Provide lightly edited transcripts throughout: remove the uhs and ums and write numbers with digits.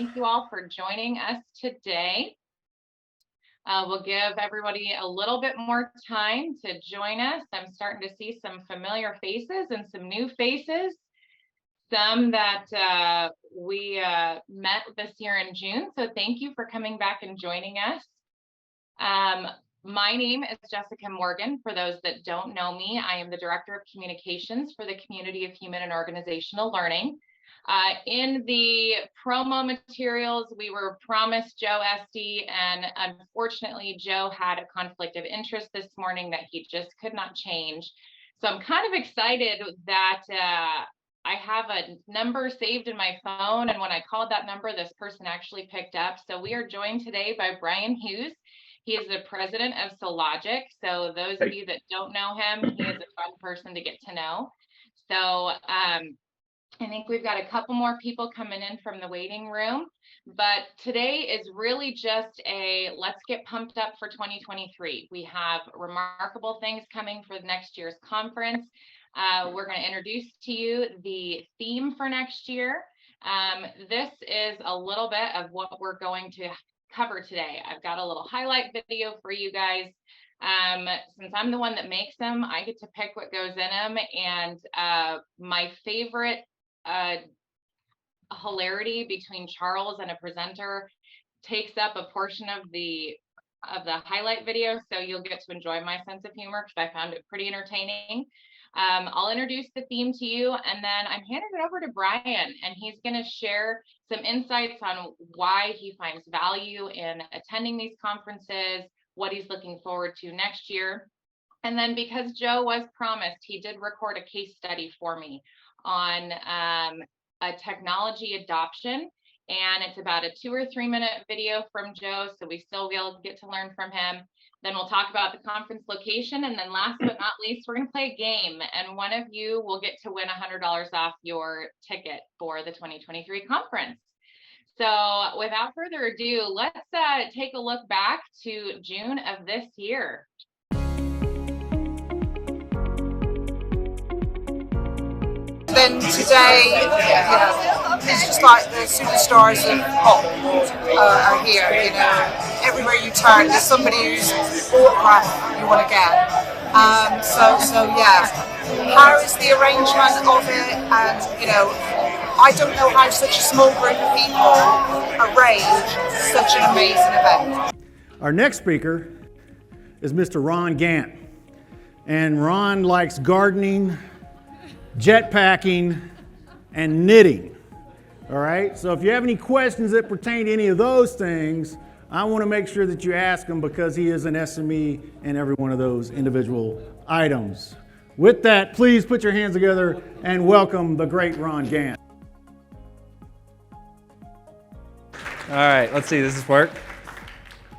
thank you all for joining us today. We'll give everybody a little bit more time to join us. I'm starting to see some familiar faces and some new faces, some that we met this year in June. So thank you for coming back and joining us. My name is Jessica Morgan. For those that don't know me, I am the Director of Communications for the Community of Human and Organizational Learning. In the promo materials, we were promised Joe Esty, and unfortunately, Joe had a conflict of interest this morning that he just could not change. So I'm kind of excited that I have a number saved in my phone, and when I called that number, this person actually picked up. So we are joined today by Brian Hughes. He is the president of Sologic. So those of you that don't know him, he is a fun person to get to know. So I think we've got a couple more people coming in from the waiting room, but today is really just a let's get pumped up for 2023. We have remarkable things coming for next year's conference. We're going to introduce to you the theme for next year. This is a little bit of what we're going to cover today. I've got a little highlight video for you guys. Since I'm the one that makes them, I get to pick what goes in them. And my favorite hilarity between Charles and a presenter takes up a portion of the highlight video. So you'll get to enjoy my sense of humor because I found it pretty entertaining. I'll introduce the theme to you, and then I'm handing it over to Brian, and he's going to share some insights on why he finds value in attending these conferences, what he's looking forward to next year. And then because Joe was promised, he did record a case study for me on a technology adoption, and it's about a 2 or 3 minute video from Joe, so we still will get to learn from him. Then we'll talk about the conference location, and then last but not least, we're going to play a game, and one of you will get to win $100 off your ticket for the 2023 conference. So without further ado, let's take a look back to June of this year. Then today, it's just like the superstars of pop are here. Everywhere you turn, there's somebody whose autograph you want to get. So yeah, how is the arrangement of it? And I don't know how such a small group of people arrange such an amazing event. Our next speaker is Mr. Ron Gant, and Ron likes gardening, jetpacking, and knitting. All right, so if you have any questions that pertain to any of those things, I want to make sure that you ask him because he is an SME in every one of those individual items. With that, please put your hands together and welcome the great Ron Gant. All right, let's see, does this work?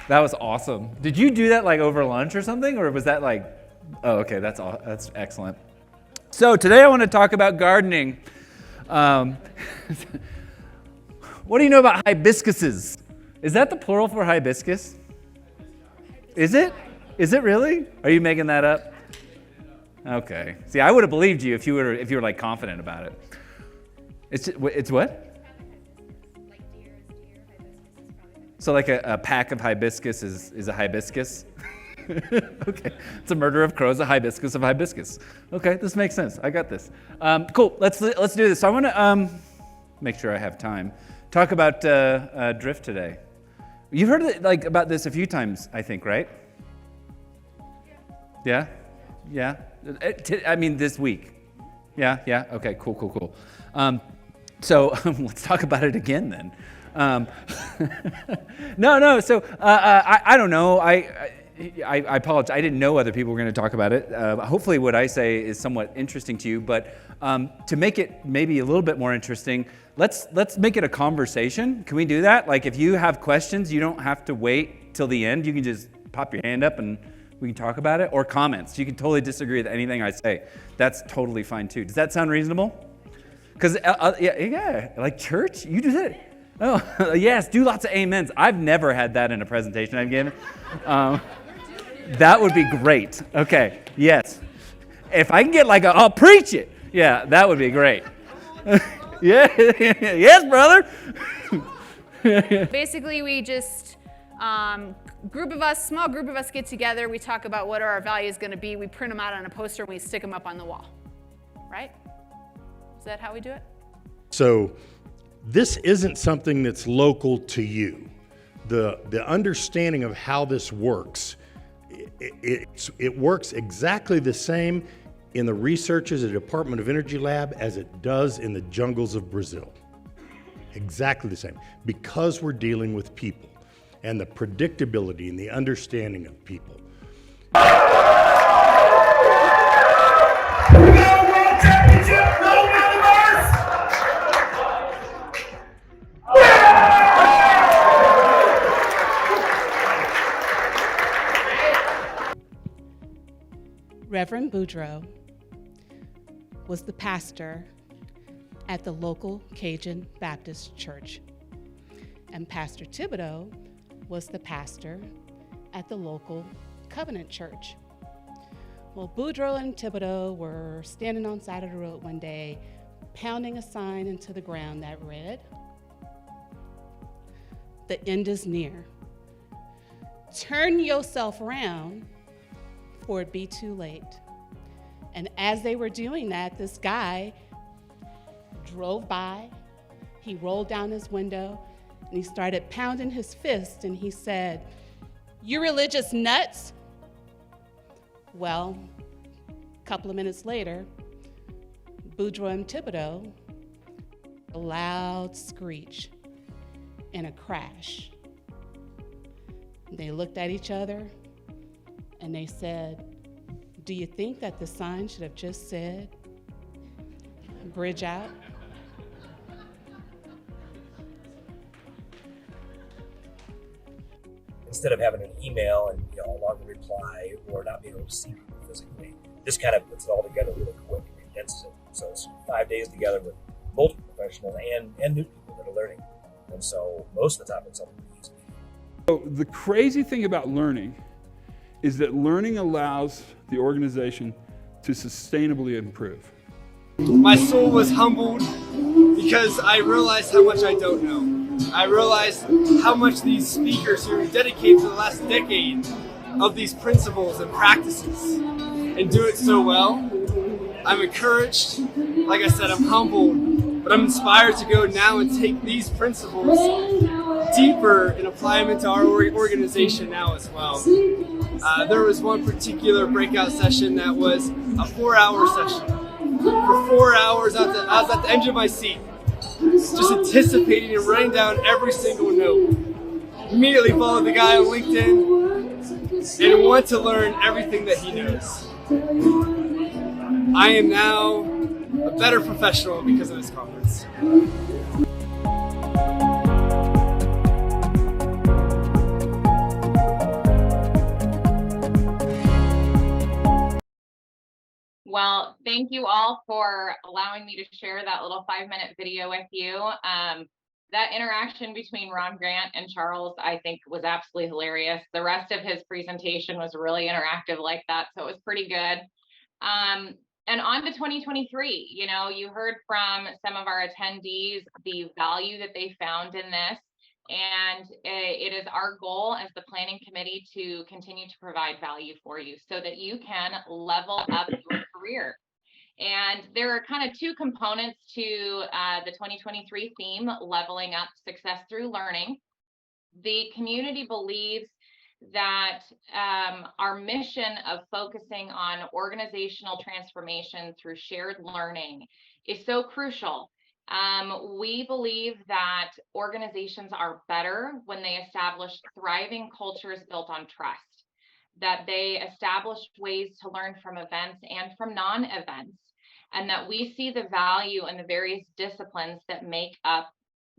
That was awesome. Did you do that like over lunch or something, or was that like, oh, okay, that's excellent. So today I want to talk about gardening. What do you know about hibiscuses? Is that the plural for hibiscus? Is it? Is it really? Are you making that up? Okay. See, I would have believed you if you were like confident about it. It's what? So like a pack of hibiscus is a hibiscus? Okay, it's a murder of crows, a hibiscus of hibiscus. Okay, this makes sense. I got this. Cool. Let's do this. So I want to make sure I have time. Talk about drift today. You've heard about this a few times, I think, right? Yeah. I mean, this week. Yeah. Okay. Cool. So let's talk about it again then. No. So I don't know. I apologize. I didn't know other people were going to talk about it. Hopefully what I say is somewhat interesting to you, but to make it maybe a little bit more interesting, let's make it a conversation. Can we do that? Like if you have questions, you don't have to wait till the end. You can just pop your hand up and we can talk about it, or comments. You can totally disagree with anything I say. That's totally fine too. Does that sound reasonable? Because yeah, like church, you do that. Oh, yes, do lots of amens. I've never had that in a presentation I've given. That would be great. Okay, yes. If I can get I'll preach it. Yeah, that would be great. Yeah, yes, brother. Basically, we just, small group of us get together, we talk about what are our values going to be, we print them out on a poster, and we stick them up on the wall, right? Is that how we do it? So this isn't something that's local to you. The understanding of how this works, it works exactly the same in the researchers at the Department of Energy Lab as it does in the jungles of Brazil. Exactly the same, because we're dealing with people and the predictability and the understanding of people. Reverend Boudreaux was the pastor at the local Cajun Baptist church, and Pastor Thibodeau was the pastor at the local Covenant church. Well, Boudreaux and Thibodeau were standing on the side of the road one day, pounding a sign into the ground that read, "The end is near. Turn yourself around, for it be too late." And as they were doing that, this guy drove by, he rolled down his window, and he started pounding his fist, and he said, "You religious nuts?" Well, a couple of minutes later, Boudreaux and Thibodeau, a loud screech and a crash. They looked at each other, and they said, "Do you think that the sign should have just said, bridge out?" Instead of having an email and a long reply or not being able to see people physically, this kind of puts it all together really quick and condenses it. So it's 5 days together with multiple professionals and new people that are learning. And so most of the time it's something easy. So the crazy thing about learning is that learning allows the organization to sustainably improve. My soul was humbled because I realized how much I don't know. I realized how much these speakers who dedicate for the last decade of these principles and practices and do it so well. I'm encouraged, like I said, I'm humbled, but I'm inspired to go now and take these principles deeper and apply them into our organization now as well. There was one particular breakout session that was a 4-hour session. For 4 hours, I was at the edge of my seat, just anticipating and writing down every single note. Immediately followed the guy on LinkedIn and want to learn everything that he knows. I am now a better professional because of this conference. Well, thank you all for allowing me to share that little 5-minute video with you. That interaction between Ron Grant and Charles, I think, was absolutely hilarious. The rest of his presentation was really interactive like that, so it was pretty good. And on to 2023, you heard from some of our attendees the value that they found in this. And it is our goal as the planning committee to continue to provide value for you so that you can level up your career. And there are kind of two components to the 2023 theme, leveling up success through learning. The community believes that our mission of focusing on organizational transformation through shared learning is so crucial. We believe that organizations are better when they establish thriving cultures built on trust, that they establish ways to learn from events and from non-events, and that we see the value in the various disciplines that make up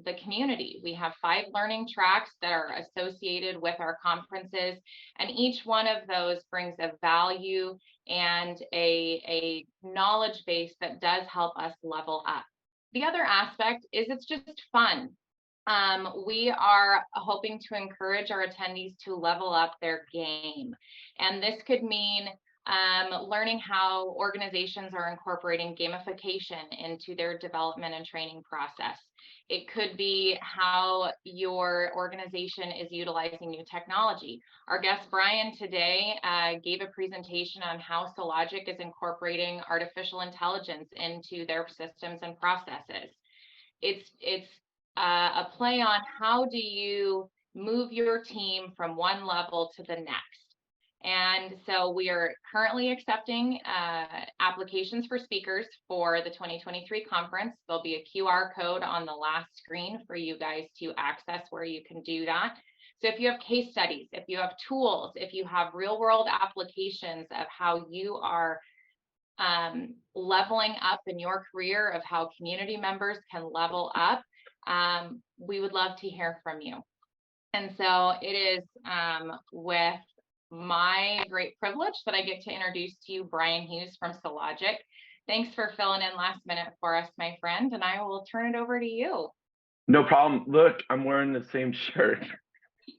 the community. We have 5 learning tracks that are associated with our conferences, and each one of those brings a value and a knowledge base that does help us level up. The other aspect is it's just fun. We are hoping to encourage our attendees to level up their game. And this could mean learning how organizations are incorporating gamification into their development and training process. It could be how your organization is utilizing new technology. Our guest Brian today gave a presentation on how Sologic is incorporating artificial intelligence into their systems and processes. It's a play on how do you move your team from one level to the next. And so we are currently accepting applications for speakers for the 2023 conference. There'll be a QR code on the last screen for you guys to access where you can do that. So if you have case studies, if you have tools, if you have real world applications of how you are leveling up in your career, of how community members can level up, we would love to hear from you. And so it is with my great privilege that I get to introduce to you Brian Hughes from Sologic. Thanks for filling in last minute for us, my friend, and I will turn it over to you. No problem. Look, I'm wearing the same shirt.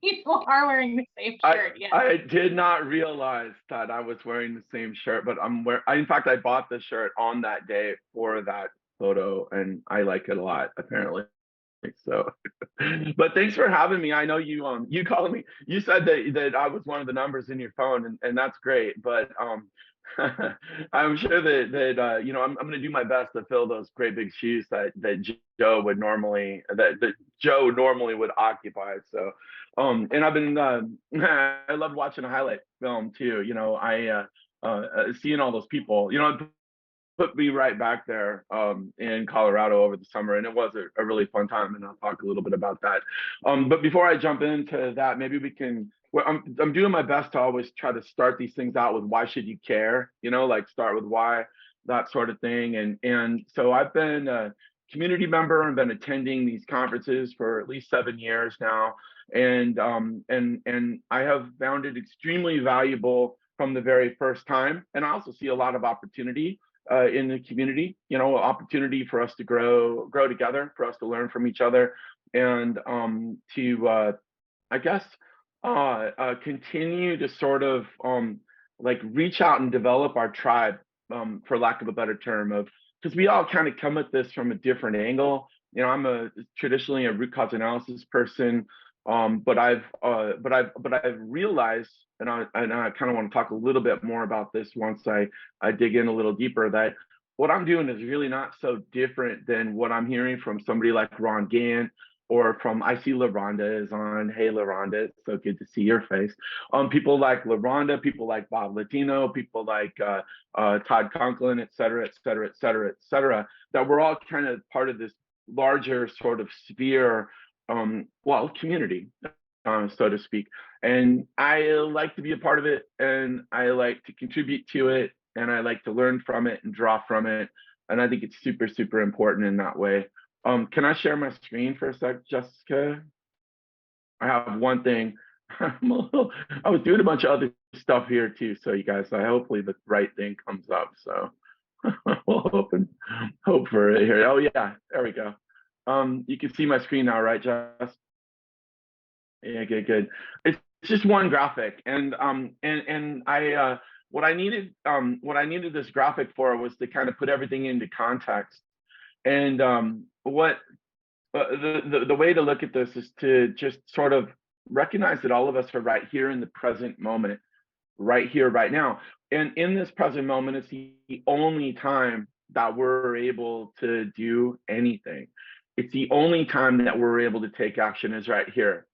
You are wearing the same shirt, yes. I did not realize that I was wearing the same shirt, but in fact, I bought the shirt on that day for that photo, and I like it a lot, apparently. So, but thanks for having me. I know you called me. You said that I was one of the numbers in your phone, and that's great. But I'm sure that you know, I'm going to do my best to fill those great big shoes that Joe would normally would occupy. So, and I've been I loved watching a highlight film too. You know, I seeing all those people. You know, put me right back there in Colorado over the summer, and it was a really fun time, and I'll talk a little bit about that. But before I jump into that, maybe we can, well, I'm doing my best to always try to start these things out with why should you care, you know, like start with why, that sort of thing. And so I've been a community member and been attending these conferences for at least 7 years now. And I have found it extremely valuable from the very first time. And I also see a lot of opportunity in the community, you know, opportunity for us to grow together, for us to learn from each other, and to I guess continue to sort of like reach out and develop our tribe, for lack of a better term, because we all kind of come at this from a different angle. You know, I'm traditionally a root cause analysis person, but I've realized, and I kind of want to talk a little bit more about this once I dig in a little deeper, that what I'm doing is really not so different than what I'm hearing from somebody like Ron Gant, or from, I see LaRonda is on. Hey, LaRonda, it's so good to see your face. People like LaRonda, people like Bob Latino, people like Todd Conklin, et cetera, et cetera, et cetera, et cetera, that we're all kind of part of this larger sort of sphere, well, community, so to speak. And I like to be a part of it, and I like to contribute to it, and I like to learn from it and draw from it. And I think it's super, super important in that way. Can I share my screen for a sec, Jessica? I have one thing. I was doing a bunch of other stuff here too, so you guys, hopefully the right thing comes up. So we'll hope for it here. Oh yeah, there we go. You can see my screen now, right, Jess? Yeah, good. It's just one graphic, and I what I needed this graphic for was to kind of put everything into context. And what the way to look at this is to just sort of recognize that all of us are right here in the present moment, right here, right now. And in this present moment, it's the only time that we're able to do anything. It's the only time that we're able to take action is right here.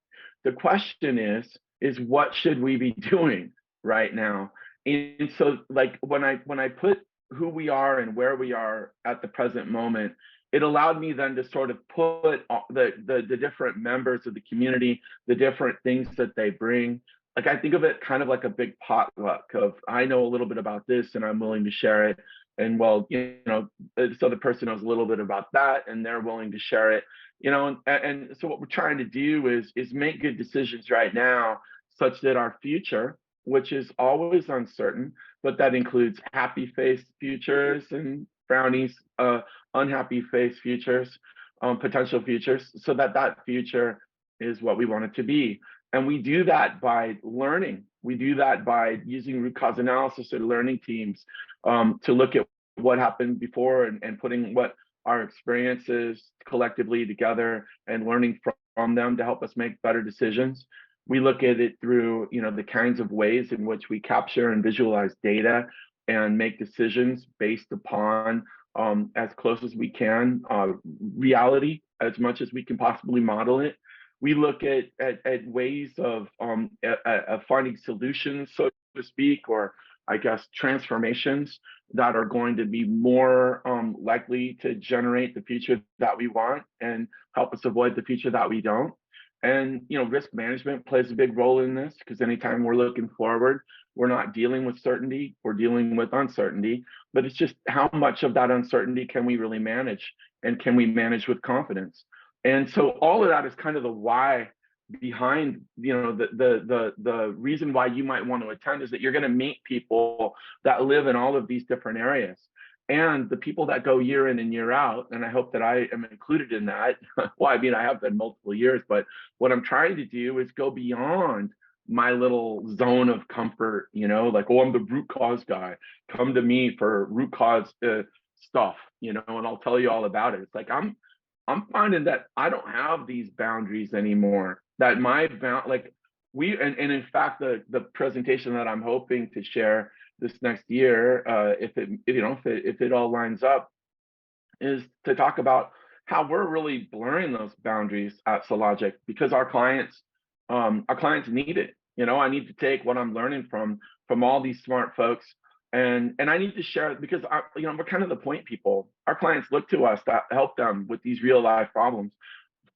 The question is what should we be doing right now? And so, like, when I put who we are and where we are at the present moment, it allowed me then to sort of put the different members of the community, the different things that they bring. Like, I think of it kind of like a big potluck of, I know a little bit about this and I'm willing to share it. And well, you know, this other person knows a little bit about that and they're willing to share it, you know, and so what we're trying to do is make good decisions right now such that our future, which is always uncertain, but that includes happy face futures and frowny, unhappy face futures, potential futures, so that future is what we want it to be. And we do that by learning. We do that by using root cause analysis or learning teams to look at what happened before and putting what our experiences collectively together and learning from them to help us make better decisions. We look at it through, the kinds of ways in which we capture and visualize data and make decisions based upon as close as we can reality, as much as we can possibly model it. We look at ways of finding solutions, so to speak, or I guess transformations that are going to be more likely to generate the future that we want and help us avoid the future that we don't. And risk management plays a big role in this, because anytime we're looking forward, we're not dealing with certainty, we're dealing with uncertainty. But it's just how much of that uncertainty can we really manage, and can we manage with confidence? And so all of that is kind of the why behind, the reason why you might want to attend, is that you're going to meet people that live in all of these different areas. And the people that go year in and year out, and I hope that I am included in that. Well, I mean, I have been multiple years, but what I'm trying to do is go beyond my little zone of comfort, like, oh, I'm the root cause guy. Come to me for root cause stuff, and I'll tell you all about it. It's like, I'm finding that I don't have these boundaries anymore. That and in fact, the presentation that I'm hoping to share this next year, if it all lines up, is to talk about how we're really blurring those boundaries at Sologic, because our clients need it. I need to take what I'm learning from all these smart folks, and I need to share it, because we're kind of the point people. Our clients look to us to help them with these real life problems,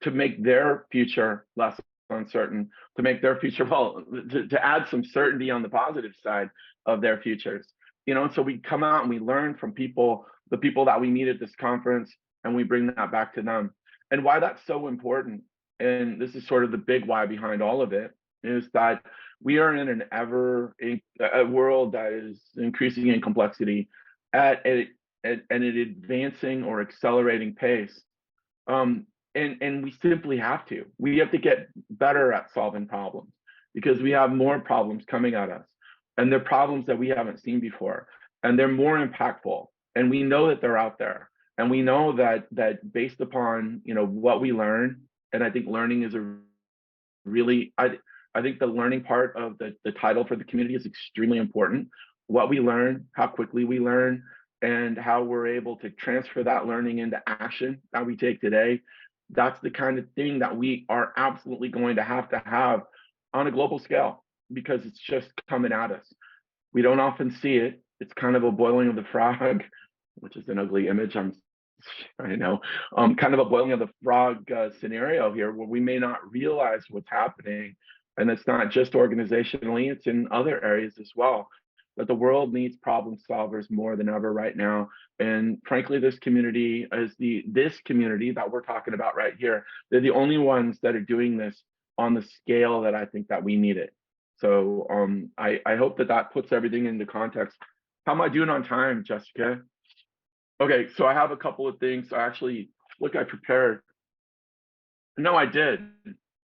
to make their future less uncertain, to make their future, to add some certainty on the positive side of their futures. So we come out and we learn from the people that we meet at this conference, and we bring that back to them. And why that's so important, and this is sort of the big why behind all of it, is that we are in a world that is increasing in complexity at an advancing or accelerating pace. And we simply have to. We have to get better at solving problems, because we have more problems coming at us, and they're problems that we haven't seen before, and they're more impactful, and we know that they're out there, and we know that based upon what we learn. And I think learning is I think the learning part of the title for the community is extremely important. What we learn, how quickly we learn, and how we're able to transfer that learning into action that we take today. That's the kind of thing that we are absolutely going to have on a global scale, because it's just coming at us. We don't often see it. It's kind of a boiling of the frog, which is an ugly image. I know, kind of a boiling of the frog scenario here, where we may not realize what's happening. And it's not just organizationally, it's in other areas as well. That the world needs problem solvers more than ever right now. And frankly, this community is this community that we're talking about right here. They're the only ones that are doing this on the scale that I think that we need it. So I hope that puts everything into context. How am I doing on time, Jessica? Okay, so I have a couple of things. I prepared. No, I did.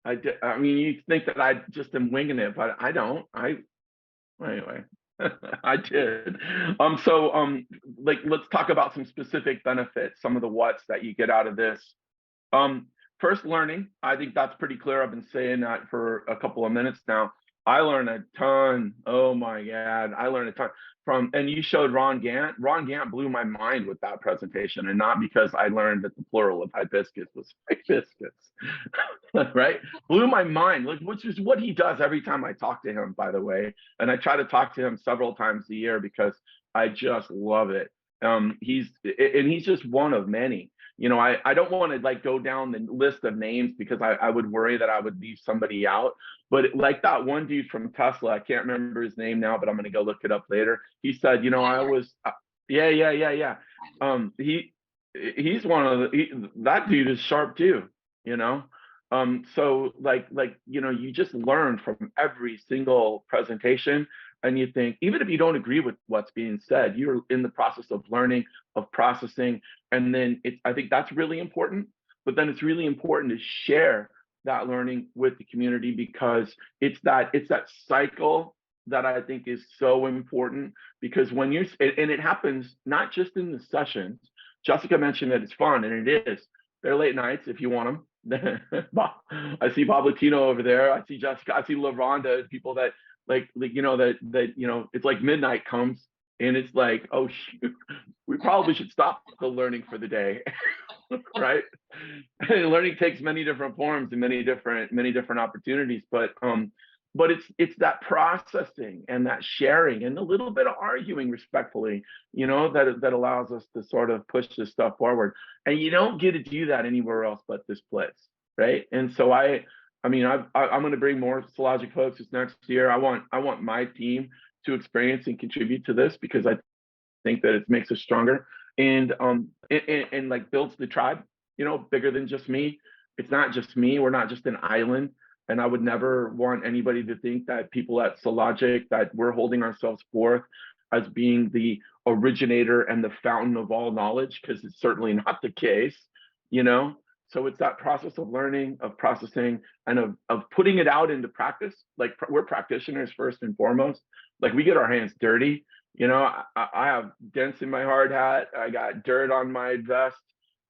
I mean, you think that I just am winging it, but I don't. Anyway. I did. Let's talk about some specific benefits, some of the what's that you get out of this. First, learning. I think that's pretty clear. I've been saying that for a couple of minutes now. I learned a ton. Oh my God, I learned a ton and you showed Ron Gant. Ron Gant blew my mind with that presentation, and not because I learned that the plural of hibiscus was hibiscus, right? Blew my mind, which is what he does every time I talk to him, by the way. And I try to talk to him several times a year because I just love it. He's just one of many. I don't want to go down the list of names, because I would worry that I would leave somebody out. But like that one dude from Tesla, I can't remember his name now, but I'm going to go look it up later. He said, yeah. He's one of that dude is sharp too, So you just learn from every single presentation. And you think, even if you don't agree with what's being said, you're in the process of learning, of processing. And then I think that's really important. But then it's really important to share that learning with the community, because it's that cycle that I think is so important. Because when you're, and it happens not just in the sessions. Jessica mentioned that it's fun, and it is. They're late nights if you want them. I see Bob Latino over there. I see Jessica. I see LaRonda. People that like that it's like midnight comes, and it's like, oh shoot, we probably should stop the learning for the day. Right? And learning takes many different forms and many different opportunities, but it's that processing and that sharing and a little bit of arguing respectfully, that allows us to sort of push this stuff forward. And you don't get to do that anywhere else but this place, right? And so I'm going to bring more Sologic folks this next year. I want my team to experience and contribute to this, because I think that it makes us stronger, and like builds the tribe, bigger than just me. It's not just me. We're not just an island. And I would never want anybody to think that people at Sologic, that we're holding ourselves forth as being the originator and the fountain of all knowledge, because it's certainly not the case, So it's that process of learning, of processing, and of putting it out into practice. Like, we're practitioners first and foremost. Like, we get our hands dirty. I have dents in my hard hat. I got dirt on my vest,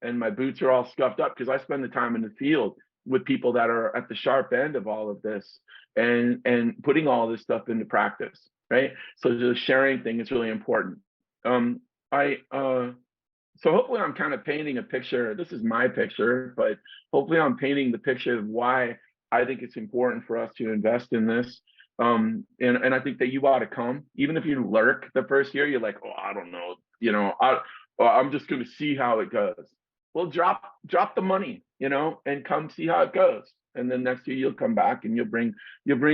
and my boots are all scuffed up because I spend the time in the field with people that are at the sharp end of all of this, and putting all this stuff into practice, right? So the sharing thing is really important. So hopefully I'm kind of painting a picture. This is my picture, but hopefully I'm painting the picture of why I think it's important for us to invest in this. And I think that you ought to come, even if you lurk the first year. You're like, oh, I don't know, I'm just going to see how it goes. Well, drop the money, and come see how it goes. And then next year you'll come back and you'll bring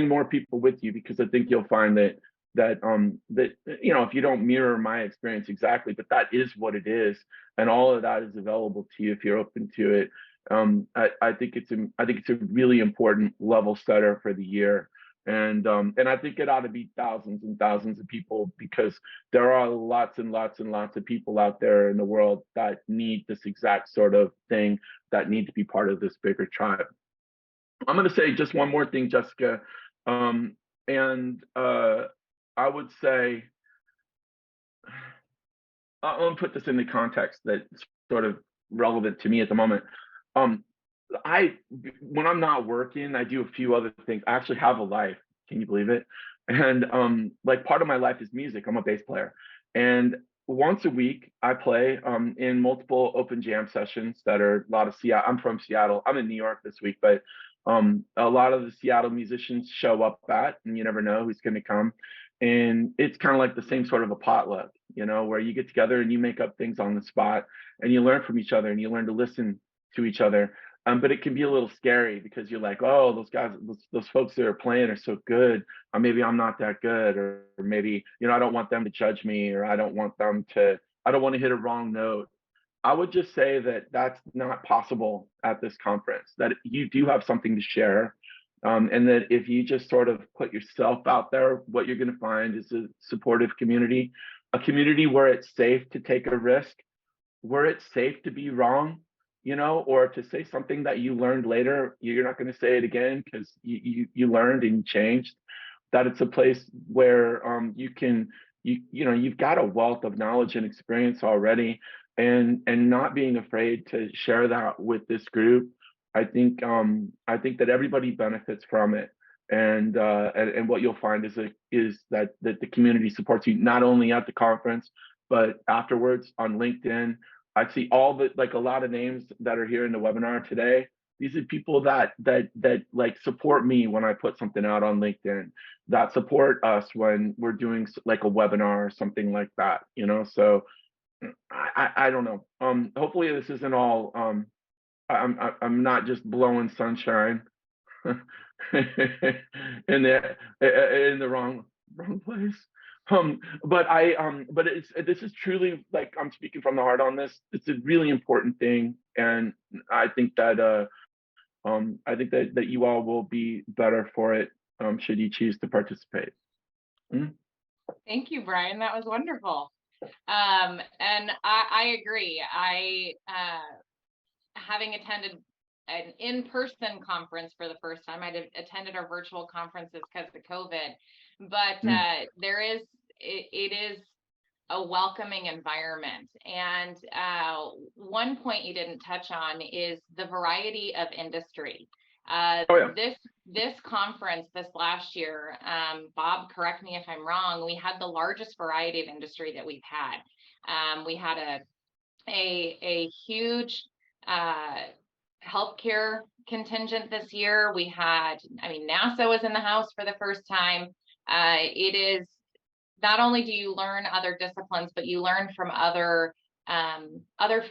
more people with you, because I think you'll find that if you don't mirror my experience exactly, but that is what it is, and all of that is available to you if you're open to it. I think it's a really important level setter for the year. And I think it ought to be thousands and thousands of people, because there are lots and lots and lots of people out there in the world that need this exact sort of thing, that need to be part of this bigger tribe. I'm going to say just one more thing, Jessica. I would say, I'm going to put this in the context that's sort of relevant to me at the moment. When I'm not working, I do a few other things. I actually have a life. Can you believe it? And like, part of my life is music. I'm a bass player, and once a week I play in multiple open jam sessions that are a lot of Seattle. I'm from Seattle. I'm in New York this week, but a lot of the Seattle musicians show up and you never know who's going to come. And it's kind of like the same sort of a potluck, where you get together and you make up things on the spot, and you learn from each other, and you learn to listen to each other. But it can be a little scary, because you're like, oh, those guys, those folks that are playing are so good. Or maybe I'm not that good, or maybe, I don't want them to judge me, or I don't want to hit a wrong note. I would just say that that's not possible at this conference, that you do have something to share. And that if you just sort of put yourself out there, what you're going to find is a supportive community, a community where it's safe to take a risk, where it's safe to be wrong, or to say something that you learned later. You're not going to say it again because you learned and changed. That it's a place where you've got a wealth of knowledge and experience already, and not being afraid to share that with this group. I think that everybody benefits from it, and what you'll find is that the community supports you, not only at the conference but afterwards on LinkedIn. I see a lot of names that are here in the webinar today. These are people that like support me when I put something out on LinkedIn, that support us when we're doing like a webinar or something like that. So I don't know. Hopefully this isn't all. I'm not just blowing sunshine in the wrong place. But this is truly, like, I'm speaking from the heart on this. It's a really important thing, and I think that you all will be better for it should you choose to participate. Thank you, Brian. That was wonderful. And I agree. Having attended an in-person conference for the first time. I'd attended our virtual conferences because of COVID, but it is a welcoming environment. And one point you didn't touch on is the variety of industry. This conference this last year, Bob, correct me if I'm wrong, we had the largest variety of industry that we've had. We had a huge healthcare contingent this year. We had, NASA was in the house for the first time. It is not only do you learn other disciplines, but you learn from other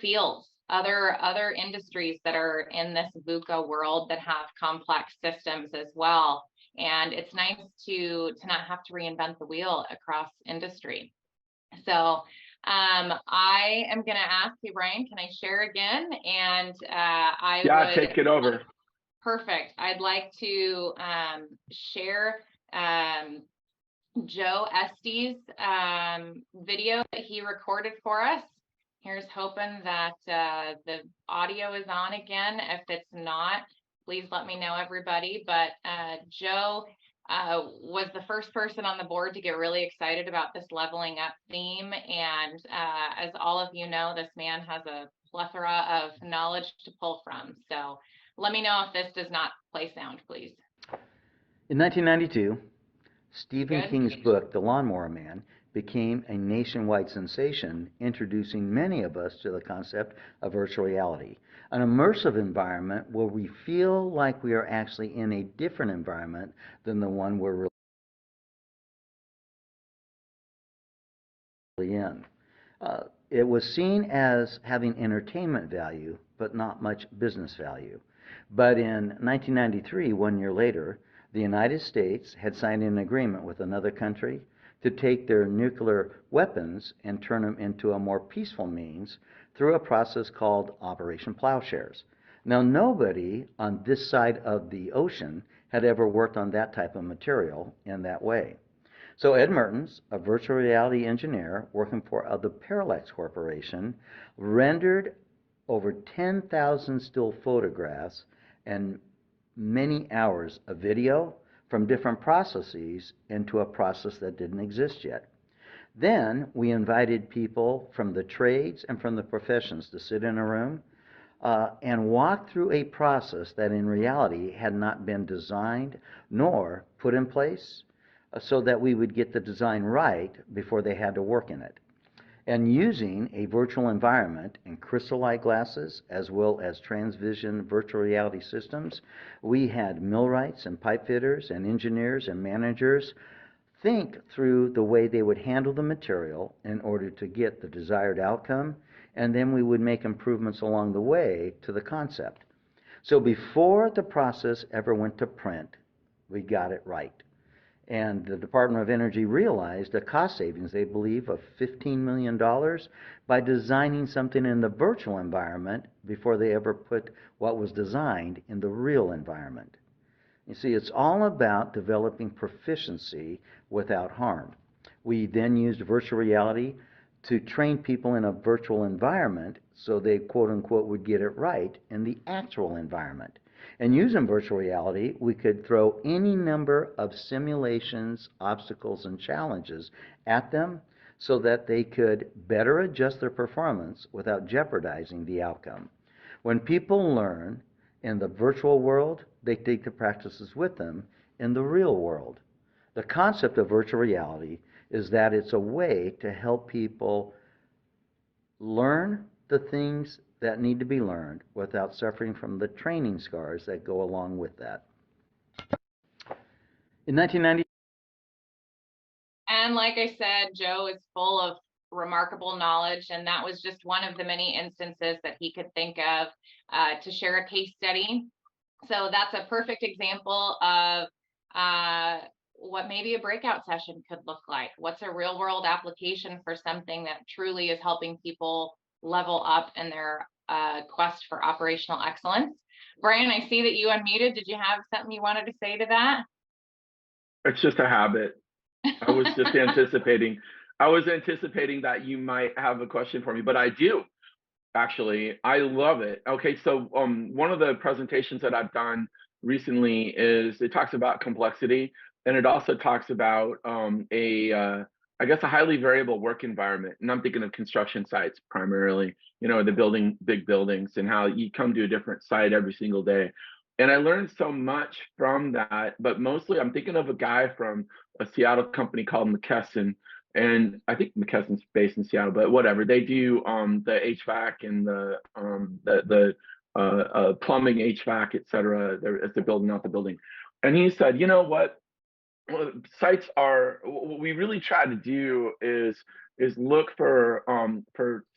fields, other industries that are in this VUCA world that have complex systems as well. And it's nice to not have to reinvent the wheel across industry. So I am going to ask you, Brian, can I share again? And take it over. Perfect. I'd like to share Joe Estes' video that he recorded for us. Here's hoping that the audio is on again. If it's not, please let me know, everybody. But Joe was the first person on the board to get really excited about this leveling up theme. And as all of you know, this man has a plethora of knowledge to pull from. So let me know if this does not play sound, please. In 1992, Stephen King's book, The Lawnmower Man, became a nationwide sensation, introducing many of us to the concept of virtual reality, an immersive environment where we feel like we are actually in a different environment than the one we're really in. It was seen as having entertainment value, but not much business value. But in 1993, 1 year later, the United States had signed an agreement with another country to take their nuclear weapons and turn them into a more peaceful means through a process called Operation Plowshares. Now, nobody on this side of the ocean had ever worked on that type of material in that way. So Ed Mertens, a virtual reality engineer working for the Parallax Corporation, rendered over 10,000 still photographs and many hours of video from different processes into a process that didn't exist yet. Then we invited people from the trades and from the professions to sit in a room and walk through a process that in reality had not been designed nor put in place so that we would get the design right before they had to work in it. And using a virtual environment and crystal light glasses as well as transvision virtual reality systems, we had millwrights and pipe fitters and engineers and managers think through the way they would handle the material in order to get the desired outcome, and then we would make improvements along the way to the concept. So before the process ever went to print, we got it right. And the Department of Energy realized a cost savings, they believe, of $15 million by designing something in the virtual environment before they ever put what was designed in the real environment. You see, it's all about developing proficiency without harm. We then used virtual reality to train people in a virtual environment so they, quote unquote, would get it right in the actual environment. And using virtual reality, we could throw any number of simulations, obstacles, and challenges at them so that they could better adjust their performance without jeopardizing the outcome. When people learn in the virtual world, they take the practices with them in the real world. The concept of virtual reality is that it's a way to help people learn the things that need to be learned without suffering from the training scars that go along with that. In 1990, and like I said, Joe is full of remarkable knowledge, and that was just one of the many instances that he could think of to share a case study. So that's a perfect example of what maybe a breakout session could look like. What's a real world application for something that truly is helping people level up in their quest for operational excellence? Brian, I see that you unmuted. Did you have something you wanted to say to that? It's just a habit. I was just anticipating. I was anticipating that you might have a question for me, but I do. actually. I love it. Okay, so one of the presentations that I've done recently is it talks about complexity, and it also talks about I guess a highly variable work environment. And I'm thinking of construction sites primarily, the building big buildings and how you come to a different site every single day. And I learned so much from that, but mostly I'm thinking of a guy from a Seattle company called McKesson, and I think McKesson's based in Seattle, but whatever. They do the HVAC and the plumbing, HVAC, et cetera, as they're building out the building. And he said, you know what? Sites are, what we really try to do is look for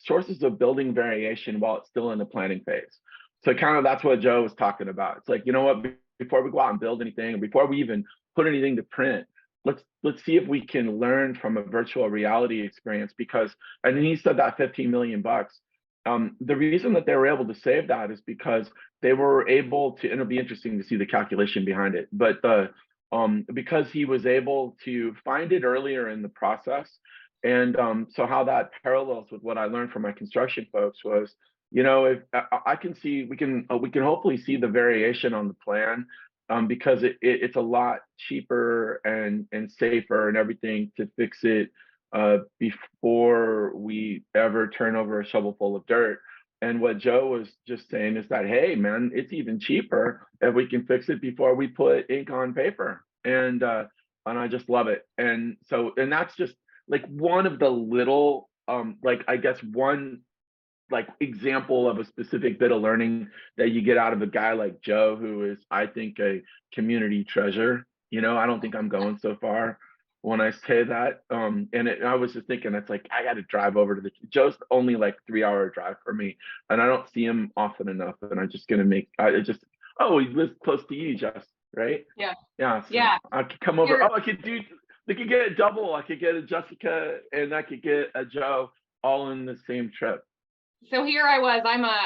sources of building variation while it's still in the planning phase. So kind of that's what Joe was talking about. It's like, you know what, before we go out and build anything, before we even put anything to print, let's see if we can learn from a virtual reality experience. Because, and he said that 15 million bucks. The reason that they were able to save that is because they were able to, and it'll be interesting to see the calculation behind it, but because he was able to find it earlier in the process. And so how that parallels with what I learned from my construction folks was, if I can see, we can hopefully see the variation on the plan, because it's a lot cheaper and safer and everything to fix it before we ever turn over a shovel full of dirt. And what Joe was just saying is that, hey, man, it's even cheaper if we can fix it before we put ink on paper. And I just love it. And so, and that's just like one of the little, I guess one example of a specific bit of learning that you get out of a guy like Joe, who is, I think, a community treasure. I don't think I'm going so far when I say that. I was just thinking, it's like, I got to drive over to Joe's only like 3-hour drive for me, and I don't see him often enough. And I'm just going to oh, he lives close to you, Jess, right? Yeah. Yeah. So Yeah. I could come over. I could get a double. I could get a Jessica and I could get a Joe all in the same trip. So here I was,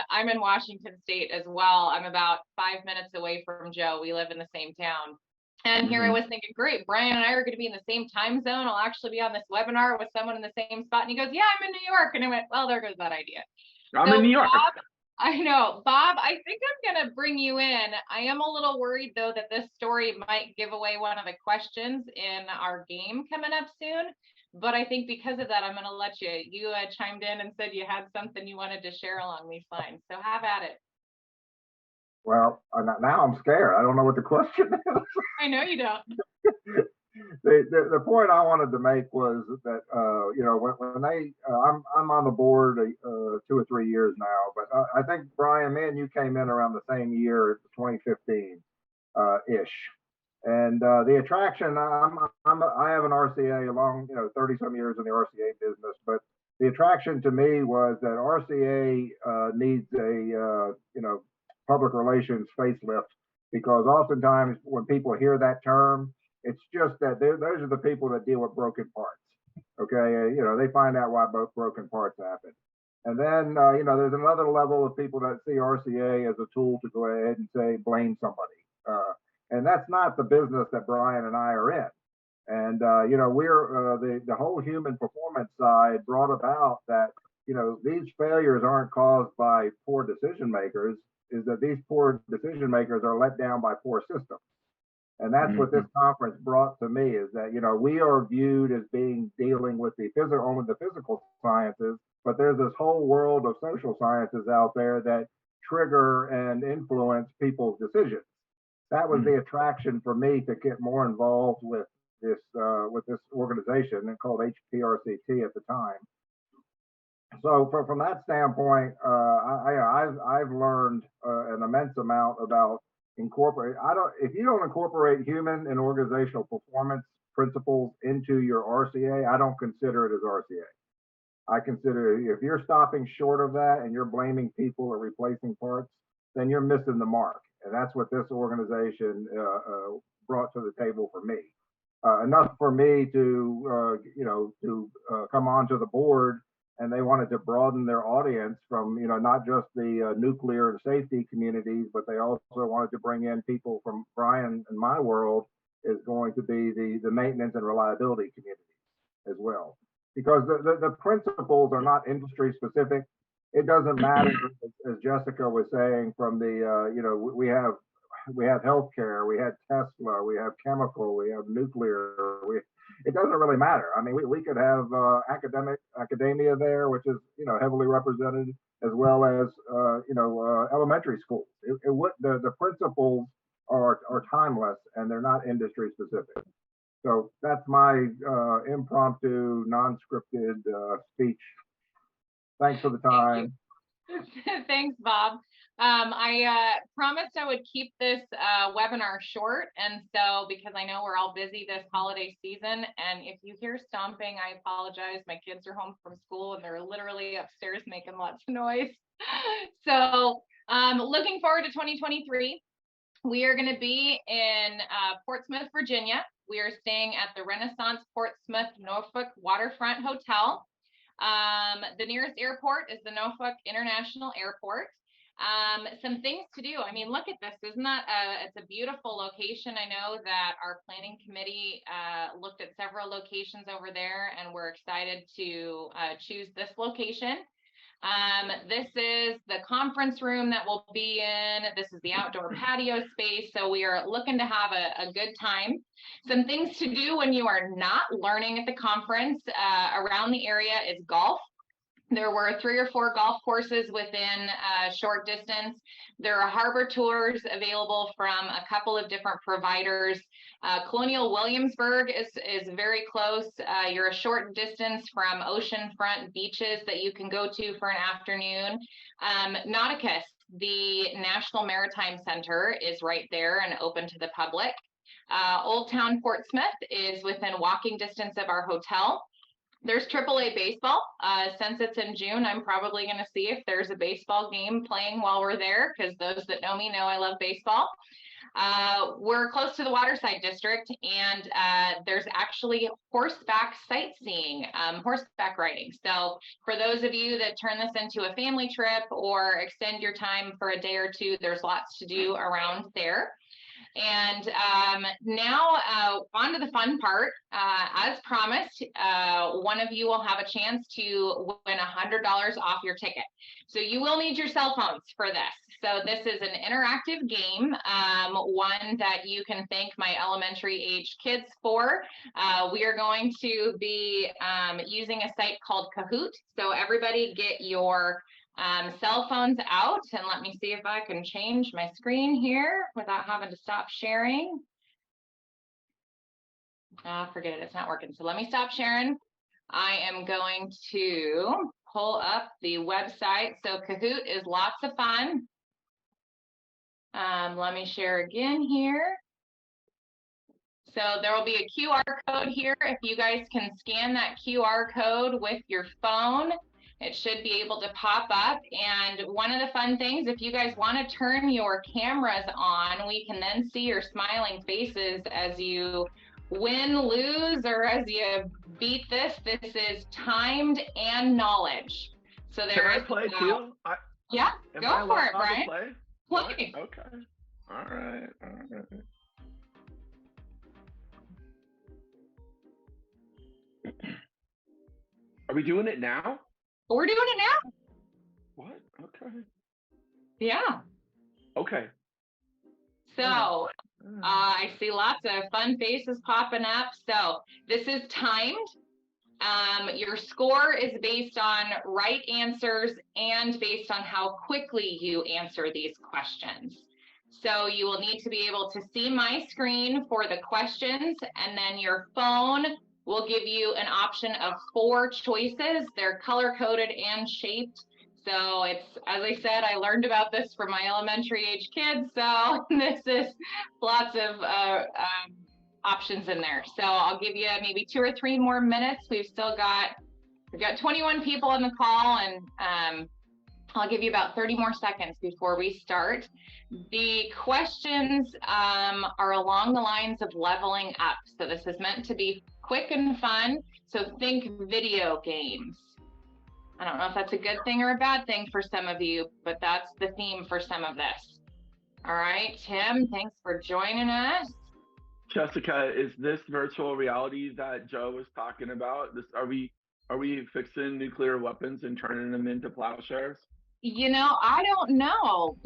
I'm in Washington State as well. I'm about 5 minutes away from Joe. We live in the same town. And here I was thinking, great, Brian and I are going to be in the same time zone. I'll actually be on this webinar with someone in the same spot. And he goes, yeah, I'm in New York. And I went, well, there goes that idea. I'm in New York. Bob, I know. Bob, I think I'm going to bring you in. I am a little worried, though, that this story might give away one of the questions in our game coming up soon. But I think because of that, I'm going to let you. You chimed in and said you had something you wanted to share along these lines. So have at it. Well, now I'm scared. I don't know what the question is. I know you don't. The point I wanted to make was that when they I'm on the board 2 or 3 years now, but I think Brian, man, you came in around the same year, 2015 ish. And the attraction, I have an RCA along 30 some years in the RCA business, but the attraction to me was that RCA needs a public relations facelift, because oftentimes when people hear that term, it's just that those are the people that deal with broken parts. Okay, they find out why broken parts happen. And then there's another level of people that see RCA as a tool to go ahead and say blame somebody. And that's not the business that Brian and I are in. And we're the whole human performance side brought about that these failures aren't caused by poor decision makers, is that these poor decision makers are let down by poor systems. And that's what this conference brought to me, is that we are viewed as being dealing with only the physical sciences, but there's this whole world of social sciences out there that trigger and influence people's decisions. That was the attraction for me to get more involved with this organization called HPRCT at the time. So from that standpoint, I've learned an immense amount about incorporate. If you don't incorporate human and organizational performance principles into your RCA, I don't consider it as RCA. I consider if you're stopping short of that and you're blaming people or replacing parts, then you're missing the mark. And that's what this organization brought to the table for me. Enough for me to come onto the board, and they wanted to broaden their audience from not just the nuclear and safety communities, but they also wanted to bring in people from Brian and my world is going to be the maintenance and reliability community as well. Because the principles are not industry specific. it doesn't matter, as Jessica was saying, from the, we have healthcare, we have Tesla, we have chemical, we have nuclear. It doesn't really matter. I mean, we could have academia there, which is heavily represented, as well as elementary schools. The principles are timeless, and they're not industry specific. So that's my impromptu, non-scripted speech. Thanks for the time. Thanks, Bob. I promised I would keep this webinar short, and so because I know we're all busy this holiday season, and if you hear stomping, I apologize. My kids are home from school and they're literally upstairs making lots of noise. So looking forward to 2023. We are going to be in Portsmouth, Virginia. We are staying at the Renaissance Portsmouth Norfolk Waterfront Hotel. The nearest airport is the Norfolk International Airport. Some things to do. I mean, look at this. Isn't that it's a beautiful location. I know that our planning committee looked at several locations over there, and we're excited to choose this location. This is the conference room that we'll be in. This is the outdoor patio space. So we are looking to have a good time. Some things to do when you are not learning at the conference around the area is golf. There were 3 or 4 golf courses within a short distance. There are harbor tours available from a couple of different providers. Colonial Williamsburg is very close. You're a short distance from oceanfront beaches that you can go to for an afternoon. Nauticus, the National Maritime Center, is right there and open to the public. Old Town Portsmouth is within walking distance of our hotel. There's AAA baseball. Since it's in June, I'm probably going to see if there's a baseball game playing while we're there, because those that know me know I love baseball. We're close to the Waterside District, and there's actually horseback sightseeing, horseback riding. So for those of you that turn this into a family trip or extend your time for a day or two, there's lots to do around there. And now on to the fun part. As promised, one of you will have a chance to win $100 off your ticket. So you will need your cell phones for this. So this is an interactive game, one that you can thank my elementary age kids for. We are going to be using a site called Kahoot. So everybody get your cell phones out, and let me see if I can change my screen here without having to stop sharing. Forget it, it's not working. So let me stop sharing. I am going to pull up the website. So Kahoot is lots of fun. Let me share again here. So there will be a QR code here. If you guys can scan that QR code with your phone, it should be able to pop up. And one of the fun things, if you guys want to turn your cameras on, we can then see your smiling faces as you win, lose, or as you beat this. This is timed and knowledge. So there is. Can I play too? Yeah, go for it, Brian. Play. Okay. All right. Are we doing it now? We're doing it now. What? Okay. Yeah. Okay. So I see lots of fun faces popping up. So this is timed. Your score is based on right answers and based on how quickly you answer these questions. So you will need to be able to see my screen for the questions, and then your phone will give you an option of 4 choices. They're color-coded and shaped. So it's, as I said, I learned about this from my elementary age kids. So this is lots of options in there. So I'll give you maybe 2 or 3 more minutes. We've got 21 people on the call, and I'll give you about 30 more seconds before we start. The questions are along the lines of leveling up. So this is meant to be quick and fun. So think video games. I don't know if that's a good thing or a bad thing for some of you, but that's the theme for some of this. All right, Tim, thanks for joining us. Jessica, is this virtual reality that Joe was talking about? Are we Are we fixing nuclear weapons and turning them into plowshares? You know, I don't know.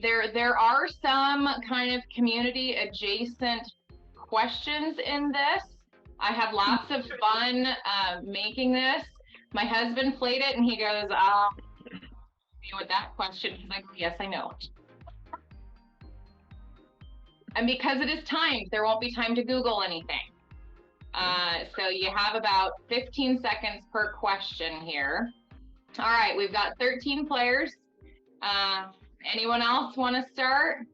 There are some kind of community adjacent questions in this. I had lots of fun making this. My husband played it and he goes, with that question. He's like, yes, I know. And because it is timed, there won't be time to Google anything. So you have about 15 seconds per question here. All right, we've got 13 players. Anyone else want to start?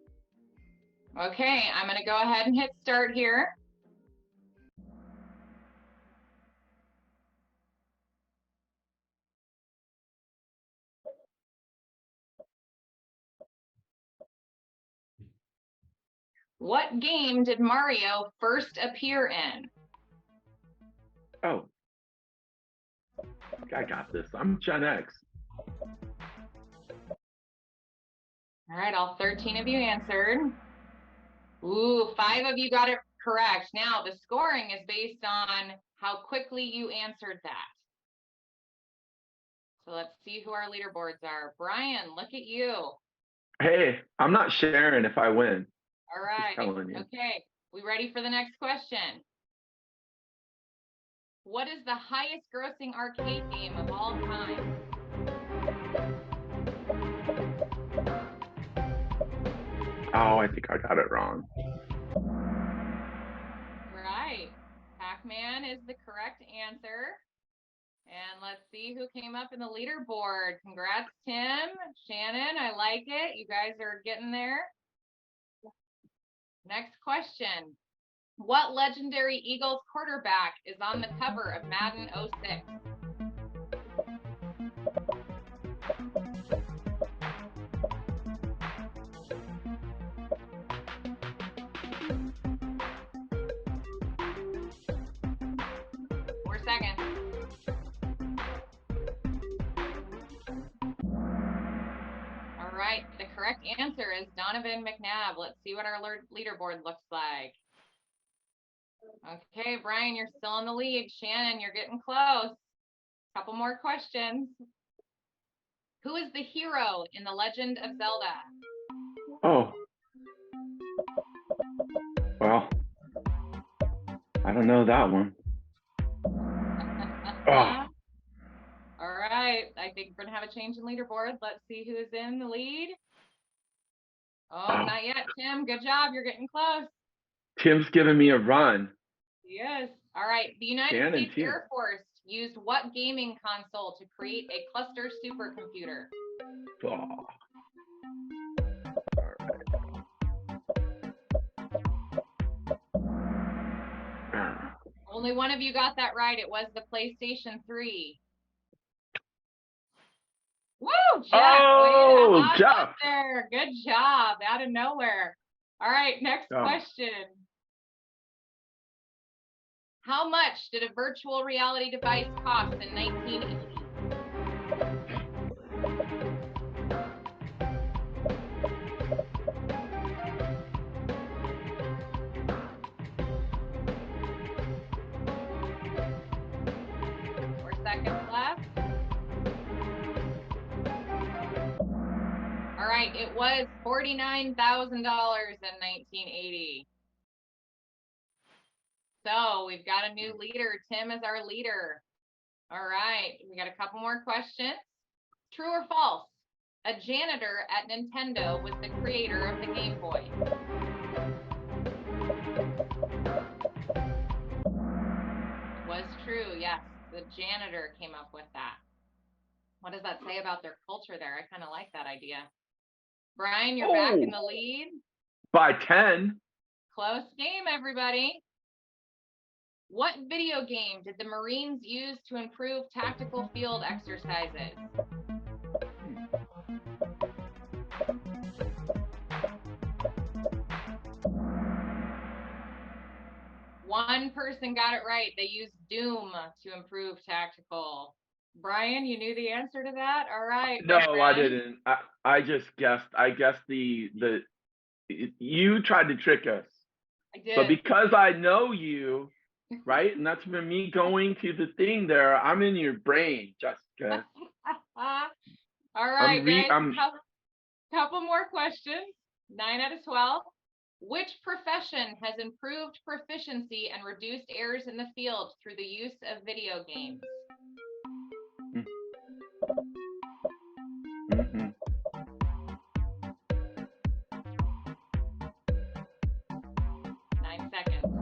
Okay, I'm going to go ahead and hit start here. What game did Mario first appear in? Oh, I got this. I'm Gen X. All right, all 13 of you answered. Ooh, 5 of you got it correct. Now, the scoring is based on how quickly you answered that. So let's see who our leaderboards are. Brian, look at you. Hey, I'm not sharing if I win. All right. Telling you. Okay, we ready for the next question? What is the highest grossing arcade game of all time? Oh, I think I got it wrong. Right. Pac-Man is the correct answer. And let's see who came up in the leaderboard. Congrats, Tim. Shannon, I like it. You guys are getting there. Next question. What legendary Eagles quarterback is on the cover of Madden 06? Seconds. All right, the correct answer is Donovan McNabb. Let's see what our leaderboard looks like. Okay, Brian, you're still in the lead. Shannon, you're getting close. Couple more questions. Who is the hero in The Legend of Zelda? Oh. Well, I don't know that one. Oh. All right, I think we're gonna have a change in leaderboard. Let's see who's in the lead. Oh, not yet, Tim. Good job. You're getting close. Tim's giving me a run. Yes. All right. The United States Air Force used what gaming console to create a cluster supercomputer? Oh. Only one of you got that right. It was the PlayStation 3. Woo, Jeff! Oh, Jeff! There. Good job. Out of nowhere. All right, next question. How much did a virtual reality device cost in 1980? Seconds left. All right, it was $49,000 in 1980. So we've got a new leader. Tim is our leader. All right, we got a couple more questions. True or false? A janitor at Nintendo was the creator of the Game Boy. Was true, yes. The janitor came up with that. What does that say about their culture there? I kind of like that idea. Brian, you're back in the lead. By 10. Close game, everybody. What video game did the Marines use to improve tactical field exercises? One person got it right. They used Doom to improve tactical. Brian, you knew the answer to that? All right. No, I didn't. I just guessed. I guessed you tried to trick us. I did. But because I know you, right? And that's been me going to the thing there. I'm in your brain, Jessica. All right, guys, I'm couple more questions. 9 out of 12. Which profession has improved proficiency and reduced errors in the field through the use of video games? Mm-hmm. 9 seconds.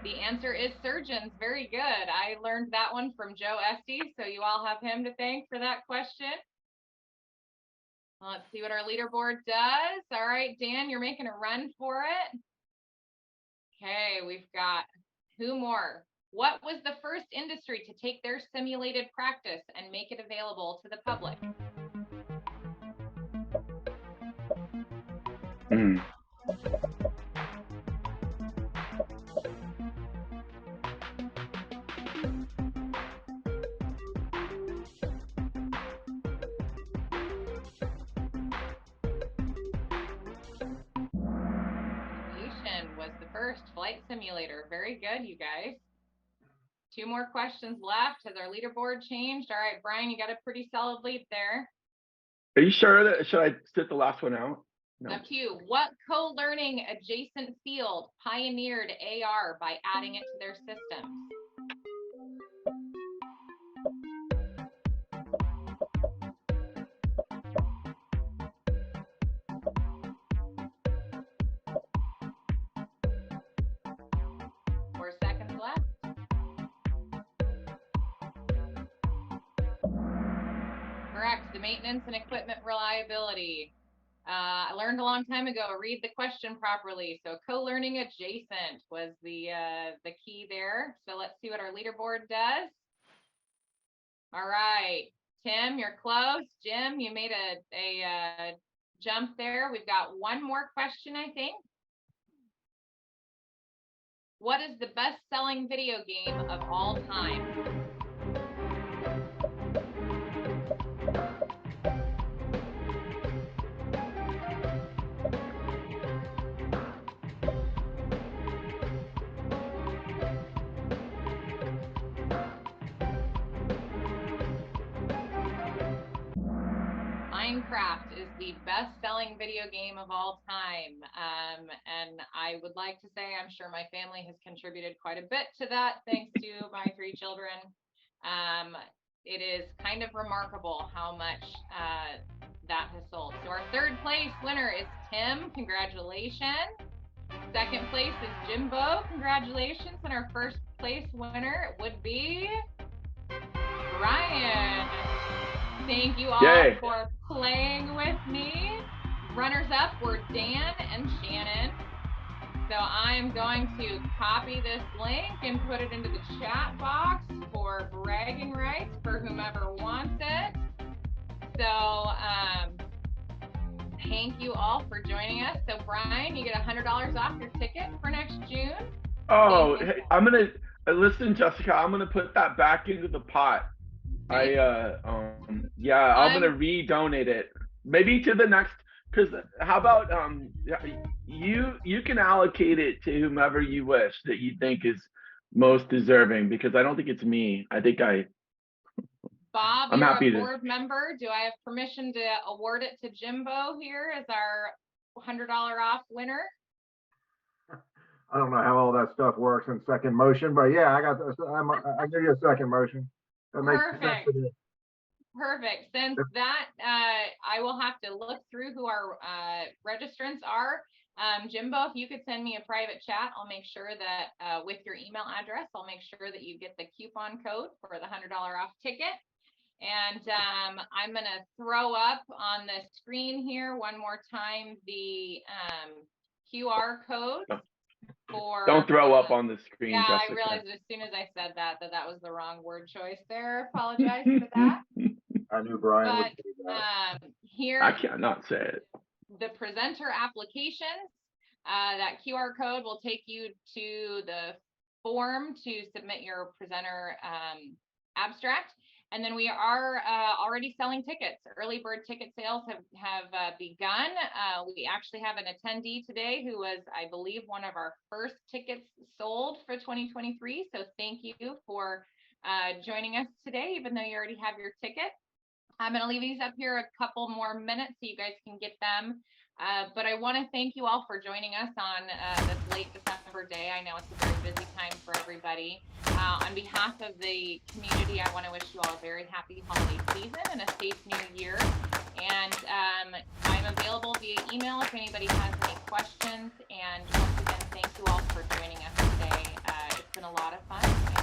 The answer is surgeons. Very good. I learned that one from Joe Esty, so you all have him to thank for that question. Let's see what our leaderboard does. All right, Dan, you're making a run for it. Okay, we've got 2 more. What was the first industry to take their simulated practice and make it available to the public? Aviation was the first flight simulator. Very good, you guys. 2 more questions left. Has our leaderboard changed? All right, Brian, you got a pretty solid lead there. Are you sure that should I sit the last one out? No. Up to you. What co-learning adjacent field pioneered AR by adding it to their systems? Seconds left. Correct. The maintenance and equipment reliability. I learned a long time ago, read the question properly. So co-learning adjacent was the key there. So let's see what our leaderboard does. All right, Tim, you're close. Jim, you made a jump there. We've got 1 more question, I think. What is the best-selling video game of all time? Minecraft is the best-selling video game of all time, and I would like to say I'm sure my family has contributed quite a bit to that, thanks to my 3 children. It is kind of remarkable how much that has sold. So our 3rd place winner is Tim. Congratulations. 2nd place is Jimbo. Congratulations. And our 1st place winner would be Brian. Thank you all Yay. for playing with me. Runners up were Dan and Shannon. So I'm going to copy this link and put it into the chat box for bragging rights for whomever wants it. So thank you all for joining us. So Brian, you get $100 off your ticket for next June. Oh, hey, I'm gonna listen, Jessica. I'm gonna put that back into the pot. I'm gonna re-donate it, maybe to the next. Because how about you can allocate it to whomever you wish that you think is most deserving, because I don't think it's me. I think Bob, I'm you're happy a board member. Do I have permission to award it to Jimbo here as our $100 off winner? I don't know how all that stuff works in second motion, but yeah, I give you a second motion. That makes sense to me. Perfect. Since that, I will have to look through who our registrants are. Jimbo, if you could send me a private chat, I'll make sure that with your email address, I'll make sure that you get the coupon code for the $100 off ticket. And I'm going to throw up on the screen here one more time the QR code. Don't throw up on the screen, yeah, Jessica. I realized as soon as I said that was the wrong word choice there. Apologize for that. I knew Brian would say that. Here, I cannot say it. The presenter applications, that QR code will take you to the form to submit your presenter abstract. And then we are already selling tickets. Early bird ticket sales have begun. We actually have an attendee today who was, I believe, one of our first tickets sold for 2023. So thank you for joining us today, even though you already have your ticket. I'm going to leave these up here a couple more minutes so you guys can get them. But I want to thank you all for joining us on this late December day. I know it's a very busy time for everybody. On behalf of the community, I want to wish you all a very happy holiday season and a safe new year. And I'm available via email if anybody has any questions. And once again, thank you all for joining us today. It's been a lot of fun.